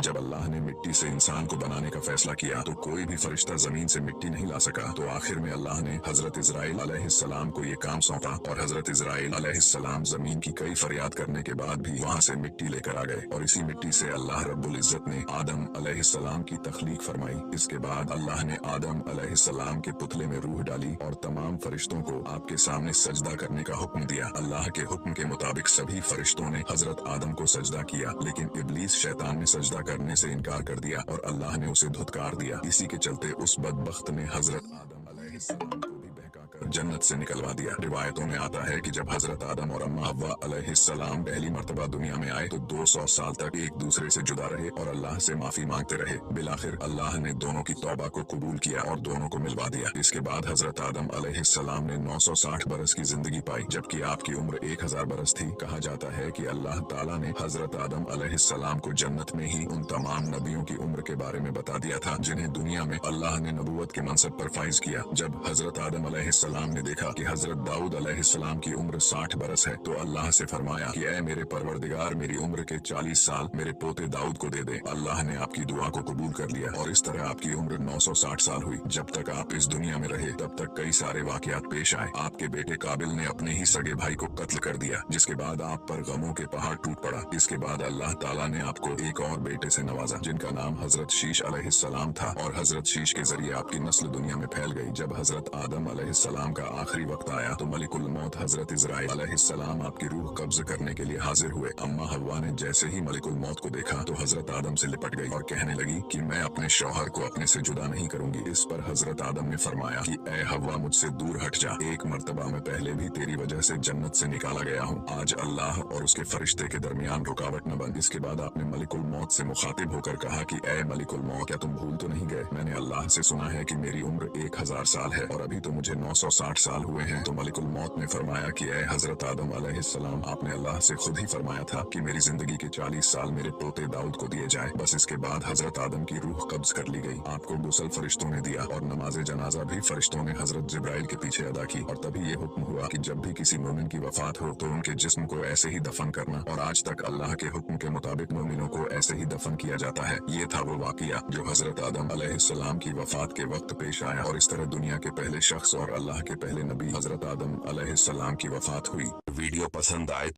जब अल्लाह ने मिट्टी से इंसान को बनाने का फैसला किया तो कोई भी फरिश्ता जमीन से मिट्टी नहीं ला सका। तो आखिर में अल्लाह ने हजरत इजराइल अलैहिस्सलाम को ये काम सौंपा और हजरत इजराइल अलैहिस्सलाम जमीन की कई फरियाद करने के बाद भी वहाँ से मिट्टी लेकर आ गए और इसी मिट्टी से अल्लाह रब्बुल इज्जत ने आदम अलैहिस्सलाम की तख्लीक फरमाई। इसके बाद अल्लाह ने आदम अलैहिस्सलाम के पुतले में रूह डाली और तमाम फरिश्तों को आपके सामने सजदा करने का हुक्म दिया। अल्लाह के हुक्म के मुताबिक सभी फरिश्तों ने हजरत आदम को सजदा किया, लेकिन इब्लीस शैतान ने सजदा करने से इनकार कर दिया और अल्लाह ने उसे धुतकार दिया। इसी के चलते उस बदबख्त ने हजरत आदम अलैहिस्सलाम को भी बहकाकर जन्नत से निकलवा दिया। रिवायतों में आता है कि जब हजरत आदम और अम्मा हव्वा अलैहिस्सलाम पहली मर्तबा दुनिया में आए तो 200 साल तक एक दूसरे से जुदा रहे और अल्लाह से माफी मांगते रहे। बिलाखिर अल्लाह ने दोनों की तौबा को कबूल किया और दोनों को मिलवा दिया। इसके बाद हजरत आदम अलैहिस्सलाम ने 960 बरस की जिंदगी पाई, जबकि आपकी उम्र 1000 बरस थी। कहा जाता है कि अल्लाह ताला ने हजरत आदम अलैहिस्सलाम को जन्नत में ही उन तमाम नबियों की उम्र के बारे में बता दिया था जिन्हें दुनिया में अल्लाह ने नबूवत के मनसब पर फाइज किया। जब हजरत आदम अलैहिस्सलाम ने देखा कि हजरत दाऊद अलैहिस्सलाम की उम्र 60 बरस है तो अल्लाह से फरमाया कि ऐ मेरे परवरदिगार, मेरी उम्र के 40 साल मेरे पोते दाऊद को दे दे। अल्लाह ने आपकी दुआ को कबूल कर लिया और इस तरह आपकी उम्र 960 साल हुई। जब तक आप इस दुनिया में रहे तब तक कई सारे वाकयात पेश आए। आपके बेटे काबिल ने अपने ही सगे भाई को कत्ल कर दिया, जिसके बाद आप पर गमों के पहाड़ टूट पड़ा। इसके बाद अल्लाह ताला ने आपको एक और बेटे से नवाजा जिनका नाम हजरत शीश अलैहिस्सलाम था और हजरत शीश के जरिए आपकी नस्ल दुनिया में फैल गई। जब हजरत आदम अलैहिस्सलाम का आखिरी वक्त आया तो मलिकुल मौत हजरत इजराइल अलैहिस्सलाम आपकी रूह कब्ज करने के लिए हाजिर हुए। अम्मा हव्वा ने जैसे ही मलिकुल मौत को देखा तो हजरत आदम से लिपट गई और कहने लगी कि मैं अपने शौहर को अपने से जुदा नहीं करूंगी। इस पर हजरत आदम ने फरमाया कि ऐ हव्वा, मुझसे दूर हट जा। एक मर्तबा मैं पहले भी तेरी वजह से जन्नत से निकाला गया हूँ। आज अल्लाह और उसके फरिश्ते के दरमियान रुकावट न बन। इसके बाद आपने मलिकुल मौत से मुखातिब होकर कहा कि ऐ मलिकुल मौत, क्या तुम भूल तो नहीं गए? मैंने अल्लाह से सुना है कि मेरी उम्र 1000 साल है और अभी तो मुझे 960 साल हुए हैं। तो मलिकुल मौत ने फरमाया कि ऐ हजरत आदम अलैहिस्सलाम, आपने अल्लाह से खुद ही फरमाया था कि मेरी जिंदगी के 40 साल मेरे पोते दाऊद को दिए जाए। बस इसके बाद हजरत आदम की रूह कब्ज कर ली गई। आपको गुसल फरिश्तों ने दिया और नमाज जनाजा भी फरिश्तों ने हजरत जिब्राइल के पीछे अदा की और तभी ये हुक्म हुआ कि जब भी किसी मोमिन की वफात हो तो उनके जिस्म को ऐसे ही दफन करना। और आज तक अल्लाह के हुक्म के मुताबिक मोमिनों को ऐसे ही दफन किया जाता है। ये था वो वाकया जो हजरत आदम अलैहिस्सलाम की वफात के वक्त पेश आया और इस तरह दुनिया के पहले शख्स और अल्लाह के पहले नबी हजरत आदम अलैहिस्सलाम की वफात हुई। वीडियो पसंद आए